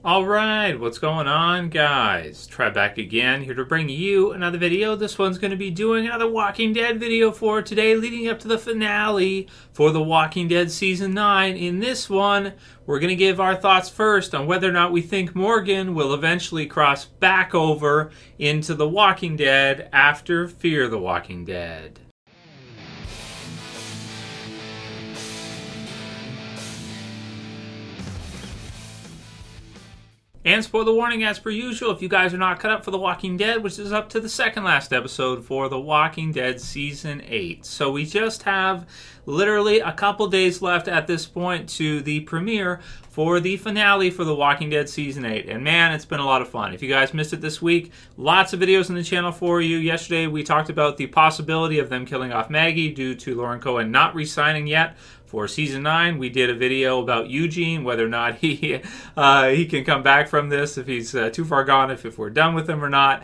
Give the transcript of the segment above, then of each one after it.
Alright, what's going on, guys? Trev back again, here to bring you another video. This one's going to be doing another Walking Dead video for today, leading up to the finale for The Walking Dead Season 9. In this one, we're going to give our thoughts first on whether or not we think Morgan will eventually cross back over into The Walking Dead after Fear the Walking Dead. And spoiler warning, as per usual, if you guys are not caught up for The Walking Dead, which is up to the second last episode for The Walking Dead Season 8. So we just have literally a couple days left at this point to the premiere for the finale for The Walking Dead Season 8. And man, it's been a lot of fun. If you guys missed it this week, lots of videos on the channel for you. Yesterday we talked about the possibility of them killing off Maggie due to Lauren Cohen not re-signing yet for Season 9. We did a video about Eugene, whether or not he can come back from this, if he's too far gone, if we're done with him or not.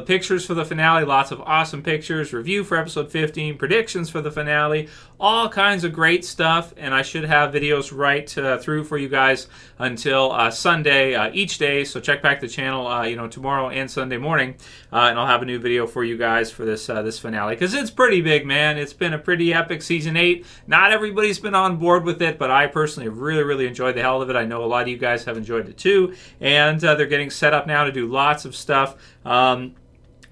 Pictures for the finale, lots of awesome pictures. Review for episode 15, predictions for the finale, all kinds of great stuff. And I should have videos right through for you guys until Sunday each day. So check back the channel, tomorrow and Sunday morning, and I'll have a new video for you guys for this this finale, because it's pretty big, man. It's been a pretty epic Season 8. Not everybody Everybody's been on board with it, but I personally have really enjoyed the hell of it. I know a lot of you guys have enjoyed it too, and they're getting set up now to do lots of stuff.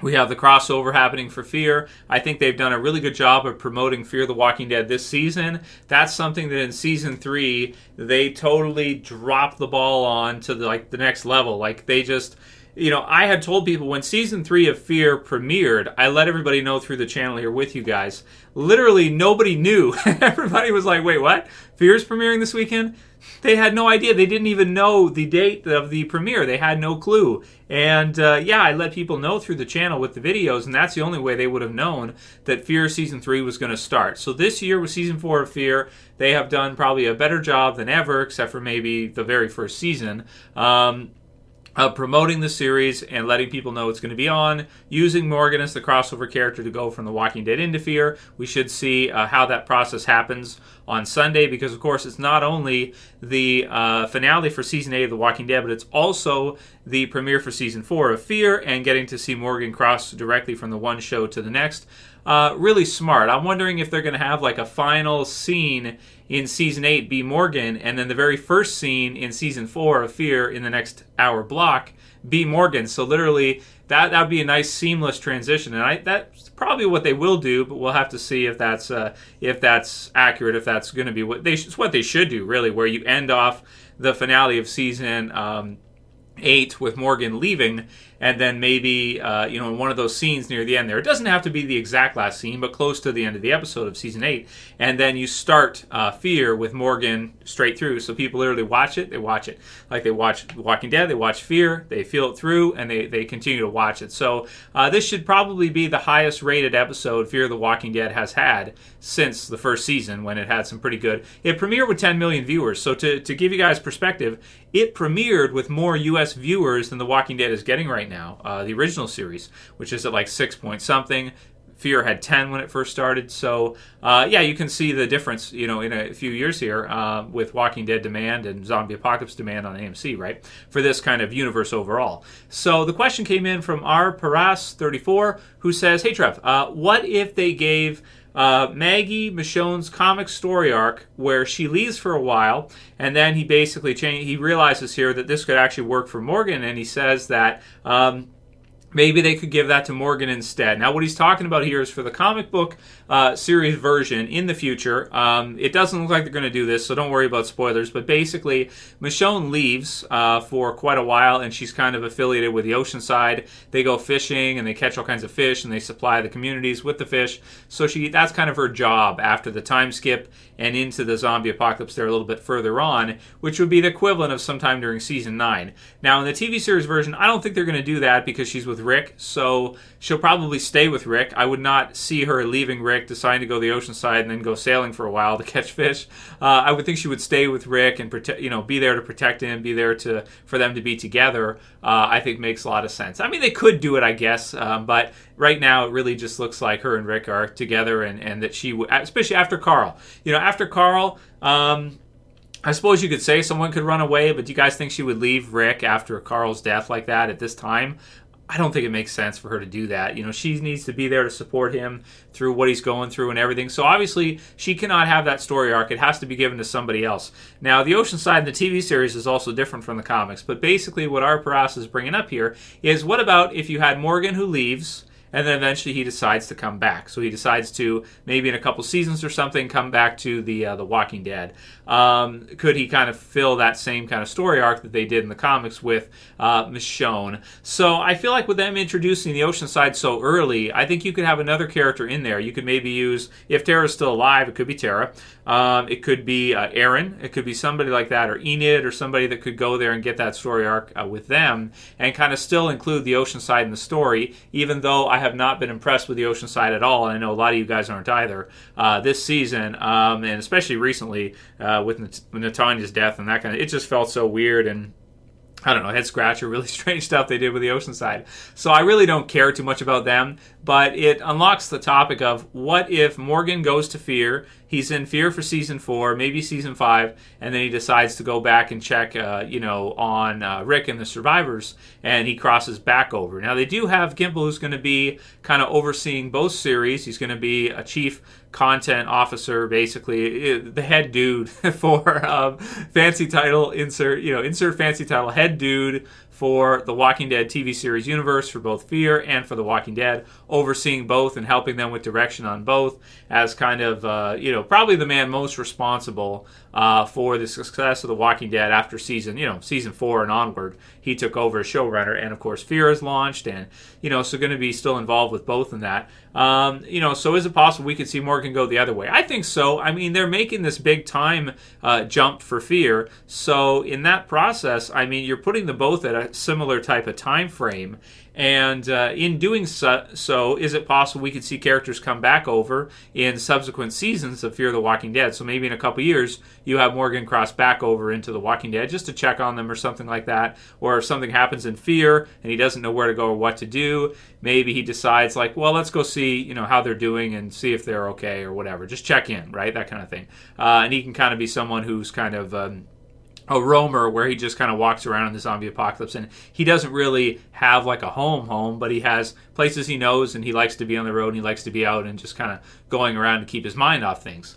We have the crossover happening for Fear. I think they've done a really good job of promoting Fear the Walking Dead this season. That's something that in Season 3, they totally dropped the ball on to the next level. Like, they just... I had told people when Season 3 of Fear premiered, I let everybody know through the channel here with you guys. Literally, nobody knew. Everybody was like, wait, what? Fear's premiering this weekend? They had no idea. They didn't even know the date of the premiere. They had no clue. And, I let people know through the channel with the videos, and that's the only way they would have known that Fear Season 3 was going to start. So this year with Season 4 of Fear, they have done probably a better job than ever, except for maybe the very first season, promoting the series and letting people know it's going to be on, using Morgan as the crossover character to go from The Walking Dead into Fear. We should see how that process happens on Sunday, because of course it's not only the finale for Season 8 of The Walking Dead, but it's also the premiere for Season 4 of Fear, and getting to see Morgan cross directly from the one show to the next. Really smart. I'm wondering if they're going to have like a final scene in Season 8 be Morgan, and then the very first scene in Season 4 of Fear in the next hour block be Morgan. So literally, that would be a nice seamless transition, and that's probably what they will do. But we'll have to see if that's accurate, if that's going to be it's what they should do, really, where you end off the finale of Season 8 with Morgan leaving, and then maybe in one of those scenes near the end there, it doesn't have to be the exact last scene, but close to the end of the episode of Season 8, and then you start Fear with Morgan straight through, so people literally watch it. They watch it like they watch Walking Dead, they watch Fear, they feel it through, and they continue to watch it. So this should probably be the highest rated episode Fear the Walking Dead has had since the first season, when it had some pretty good... It premiered with 10 million viewers, so to give you guys perspective, it premiered with more U.S. viewers than The Walking Dead is getting right now, the original series, which is at like 6 point something. Fear had 10 when it first started. So, you can see the difference, in a few years here with Walking Dead demand and Zombie Apocalypse demand on AMC, right, for this kind of universe overall. So the question came in from R. Paras34, who says, hey, Trev, what if they gave... Maggie Michonne's comic story arc where she leaves for a while, and then he basically he realizes here that this could actually work for Morgan, and he says that maybe they could give that to Morgan instead. Now, what he's talking about here is for the comic book series version in the future. It doesn't look like they're going to do this, so don't worry about spoilers. But basically, Michonne leaves for quite a while, and she's kind of affiliated with the Oceanside. They go fishing, and they catch all kinds of fish, and they supply the communities with the fish. So that's kind of her job after the time skip and into the zombie apocalypse there a little bit further on, which would be the equivalent of sometime during Season 9. Now, in the TV series version, I don't think they're going to do that because she's with Rick, so she'll probably stay with Rick. I would not see her leaving Rick, deciding to go to the Oceanside and then go sailing for a while to catch fish. I would think she would stay with Rick and be there to protect him, be there for them to be together. I think makes a lot of sense. I mean, they could do it, I guess, but right now it really just looks like her and Rick are together, and that she would, especially after Carl. After Carl, I suppose you could say someone could run away, but do you guys think she would leave Rick after Carl's death like that at this time? I don't think it makes sense for her to do that. You know, she needs to be there to support him through what he's going through and everything. So obviously, she cannot have that story arc. It has to be given to somebody else. Now, the Oceanside in the TV series is also different from the comics. But basically, what our Paras is bringing up here is, what about if you had Morgan who leaves, and then eventually he decides to come back. So he decides to, maybe in a couple seasons or something, come back to the Walking Dead. Could he kind of fill that same kind of story arc that they did in the comics with Michonne? So I feel like with them introducing the Oceanside so early, I think you could have another character in there. You could maybe use, if Tara's still alive, it could be Tara. It could be Aaron. It could be somebody like that, or Enid, or somebody that could go there and get that story arc with them, and kind of still include the Oceanside in the story, even though I have not been impressed with the Oceanside at all, and I know a lot of you guys aren't either, this season, and especially recently with Natanya's death and that kind of, it just felt so weird, and I don't know, head scratcher, really strange stuff they did with the Oceanside. So I really don't care too much about them, but it unlocks the topic of, what if Morgan goes to Fear, he's in Fear for season 4, maybe season 5, and then he decides to go back and check, on Rick and the survivors, and he crosses back over. Now, they do have Gimple, who's going to be kind of overseeing both series. He's going to be a chief content officer, basically the head dude for fancy title, insert fancy title, head dude for the Walking Dead TV series universe, for both Fear and for the Walking Dead, overseeing both and helping them with direction on both, as kind of probably the man most responsible for the success of the Walking Dead after season 4 and onward. He took over as showrunner, and of course Fear is launched, and so going to be still involved with both in that. So is it possible we could see Morgan go the other way? I think so. I mean, they're making this big time jump for Fear, so in that process, I mean, you're putting them both at a similar type of time frame. And in doing so, is it possible we could see characters come back over in subsequent seasons of Fear the Walking Dead? So maybe in a couple years, you have Morgan cross back over into the Walking Dead just to check on them or something like that. Or if something happens in Fear and he doesn't know where to go or what to do, maybe he decides, like, well, let's go see how they're doing and see if they're okay or whatever. Just check in, right? That kind of thing. And he can kind of be someone who's kind of a roamer, where he just kind of walks around in the zombie apocalypse, and he doesn't really have like a home, but he has places he knows, and he likes to be on the road, and he likes to be out and just kind of going around to keep his mind off things,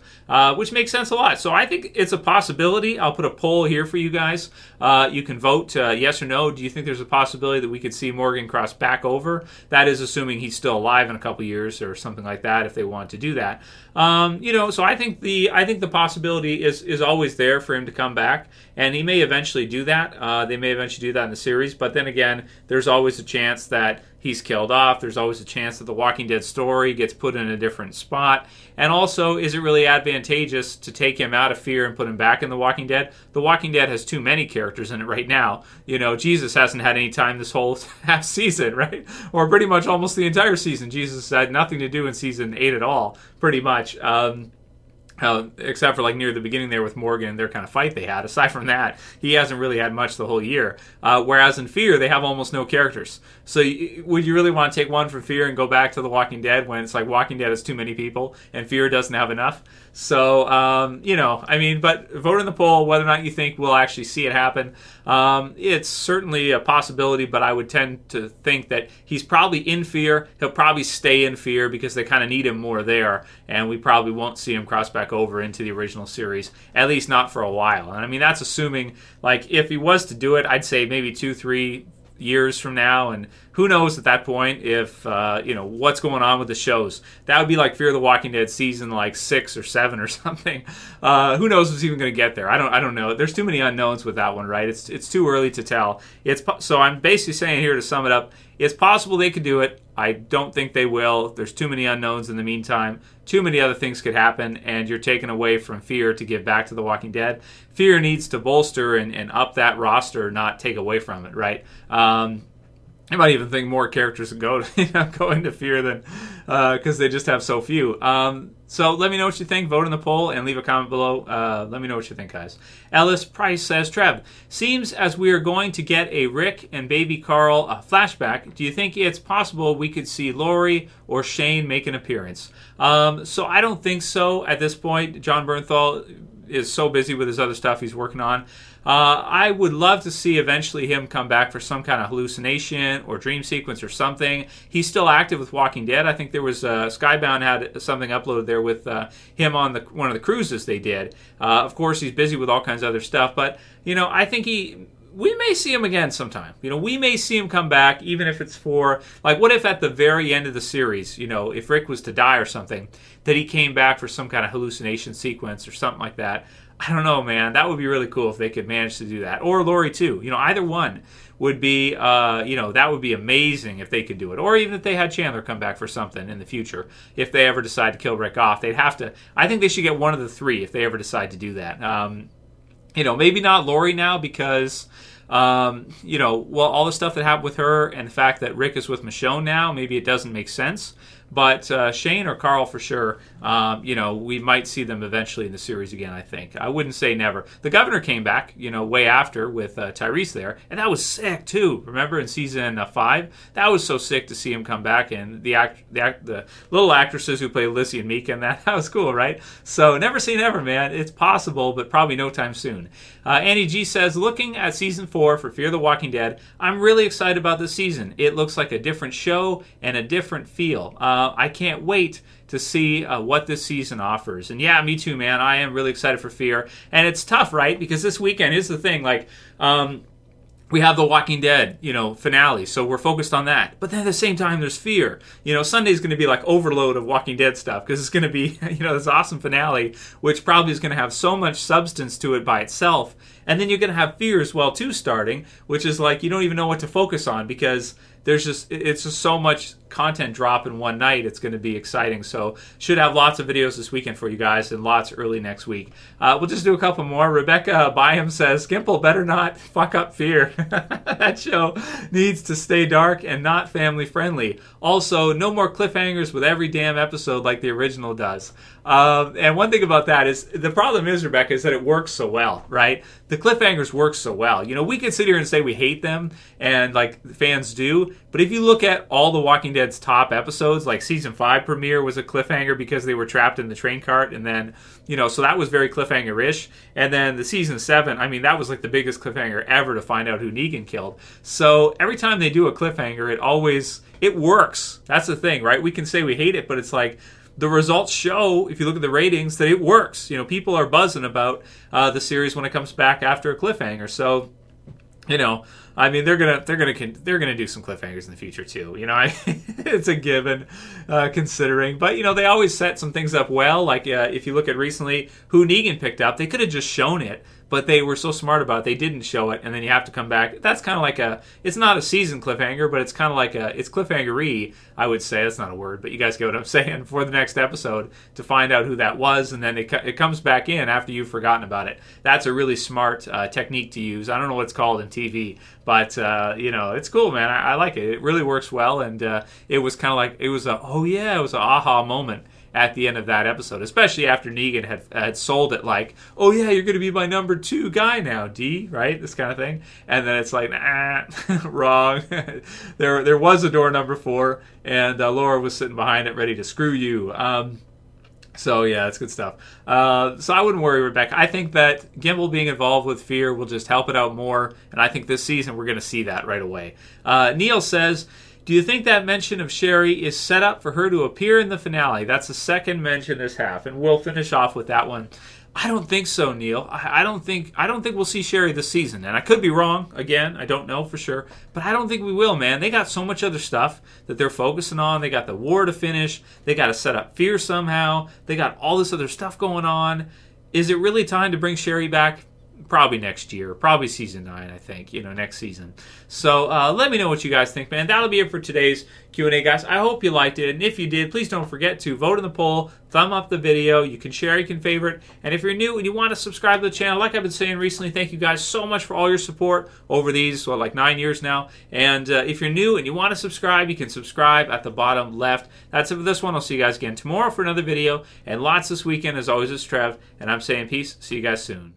which makes sense a lot. So I think it's a possibility. I'll put a poll here for you guys. You can vote yes or no. Do you think there's a possibility that we could see Morgan cross back over? That is assuming he's still alive in a couple years or something like that, if they want to do that. So I think the possibility is always there for him to come back, and he may eventually do that. They may eventually do that in the series, but then again, there's always a chance that he's killed off. There's always a chance that the Walking Dead story gets put in a different spot. And also, is it really advantageous to take him out of Fear and put him back in The Walking Dead? The Walking Dead has too many characters in it right now. Jesus hasn't had any time this whole half season, right? Or pretty much almost the entire season. Jesus had nothing to do in season 8 at all, pretty much. Except for like near the beginning there with Morgan and their kind of fight they had. Aside from that, he hasn't really had much the whole year. Whereas in Fear, they have almost no characters. So would you really want to take one from Fear and go back to The Walking Dead when it's like Walking Dead has too many people and Fear doesn't have enough? So, but vote in the poll whether or not you think we'll actually see it happen. It's certainly a possibility, but I would tend to think that he's probably in Fear. He'll probably stay in Fear because they kind of need him more there, and we probably won't see him cross back over into the original series, at least not for a while. And I mean, that's assuming, like, if he was to do it, I'd say maybe 2-3 years from now, and who knows at that point if what's going on with the shows. That would be like Fear the Walking Dead season like 6 or 7 or something. Who knows who's even going to get there? I don't know. There's too many unknowns with that one, right? It's too early to tell. So I'm basically saying here, to sum it up, it's possible they could do it. I don't think they will. There's too many unknowns in the meantime. Too many other things could happen, and you're taken away from Fear to give back to The Walking Dead. Fear needs to bolster and up that roster, not take away from it, right? I might even think more characters go into Fear than because they just have so few. So let me know what you think. Vote in the poll and leave a comment below. Let me know what you think, guys. Ellis Price says, Trev, seems as we are going to get a Rick and baby Carl flashback. Do you think it's possible we could see Lori or Shane make an appearance? So I don't think so at this point. John Bernthal is so busy with his other stuff he's working on. I would love to see eventually him come back for some kind of hallucination or dream sequence or something. He's still active with Walking Dead. I think there was Skybound had something uploaded there with him on one of the cruises they did. Of course, he's busy with all kinds of other stuff, but I think we may see him again sometime. We may see him come back, even if it's for, like, what if at the very end of the series, if Rick was to die or something, that he came back for some kind of hallucination sequence or something like that. I don't know, man. That would be really cool if they could manage to do that. Or Lori, too. Either one would be, that would be amazing if they could do it. Or even if they had Chandler come back for something in the future. If they ever decide to kill Rick off, they'd have to, I think they should get one of the three if they ever decide to do that. Maybe not Lori now because, all the stuff that happened with her and the fact that Rick is with Michonne now, maybe it doesn't make sense. But Shane or Carl for sure, we might see them eventually in the series again, I think. I wouldn't say never. The Governor came back, way after with Tyrese there, and that was sick too. Remember in season 5? That was so sick to see him come back, and the little actresses who play Lizzie and Mika, and that was cool, right? So never say never, man. It's possible, but probably no time soon. Annie G says, looking at season 4 for Fear the Walking Dead, I'm really excited about this season. It looks like a different show and a different feel. I can't wait to see what this season offers. And yeah, me too, man. I am really excited for Fear. And it's tough, right? Because this weekend is the thing. Like, we have the Walking Dead, finale, so we're focused on that. But then at the same time, there's Fear. Sunday's going to be like overload of Walking Dead stuff because it's going to be, this awesome finale, which probably is going to have so much substance to it by itself. And then you're going to have Fear as well, too, starting, which is like you don't even know what to focus on because it's just so much content drop in one night. It's going to be exciting. So should have lots of videos this weekend for you guys and lots early next week. We'll just do a couple more. Rebecca Byam says, Gimple better not fuck up Fear. That show needs to stay dark and not family friendly. Also, no more cliffhangers with every damn episode like the original does. And one thing about that is, the problem is, Rebecca, is that it works so well, right? The cliffhangers work so well. We can sit here and say we hate them, and like fans do, but if you look at all the Walking Dead's top episodes, like season 5 premiere was a cliffhanger because they were trapped in the train cart, and then, so that was very cliffhanger-ish. And then the season 7, that was like the biggest cliffhanger ever to find out who Negan killed. So every time they do a cliffhanger, it works. That's the thing, right? We can say we hate it, but it's like, the results show, if you look at the ratings, that it works. People are buzzing about the series when it comes back after a cliffhanger. So, they're gonna do some cliffhangers in the future too. It's a given, considering. But they always set some things up well. Like if you look at recently who Negan picked up, they could have just shown it. But they were so smart about it, they didn't show it, and then you have to come back. That's kind of like it's not a season cliffhanger, but it's kind of like it's cliffhanger-y, I would say. That's not a word, but you guys get what I'm saying, for the next episode to find out who that was, and then it comes back in after you've forgotten about it. That's a really smart technique to use. I don't know what it's called in TV, but, it's cool, man. I like it. It really works well, and it was kind of like, it was an aha moment at the end of that episode, especially after Negan had sold it like, oh yeah, you're going to be my number 2 guy now, D, right? This kind of thing. And then it's like, nah, wrong. there was a door number 4, and Laura was sitting behind it ready to screw you. So yeah, it's good stuff. So I wouldn't worry, Rebecca. I think that Gimple being involved with Fear will just help it out more, and I think this season we're going to see that right away. Neil says, do you think that mention of Sherry is set up for her to appear in the finale? That's the second mention this half, and we'll finish off with that one. I don't think so, Neil. I don't think we'll see Sherry this season, and I could be wrong. Again, I don't know for sure, but I don't think we will, man. They got so much other stuff that they're focusing on. They got the war to finish. They got to set up Fear somehow. They got all this other stuff going on. Is it really time to bring Sherry back? Probably next year, probably season 9, I think, next season. So let me know what you guys think, man. That'll be it for today's Q&A, guys. I hope you liked it, and if you did, please don't forget to vote in the poll, thumb up the video. You can share, you can favorite, and if you're new and you want to subscribe to the channel, like I've been saying recently, thank you guys so much for all your support over these, like 9 years now. And if you're new and you want to subscribe, you can subscribe at the bottom left. That's it for this one. I'll see you guys again tomorrow for another video, and lots this weekend. As always, it's Trev, and I'm saying peace. See you guys soon.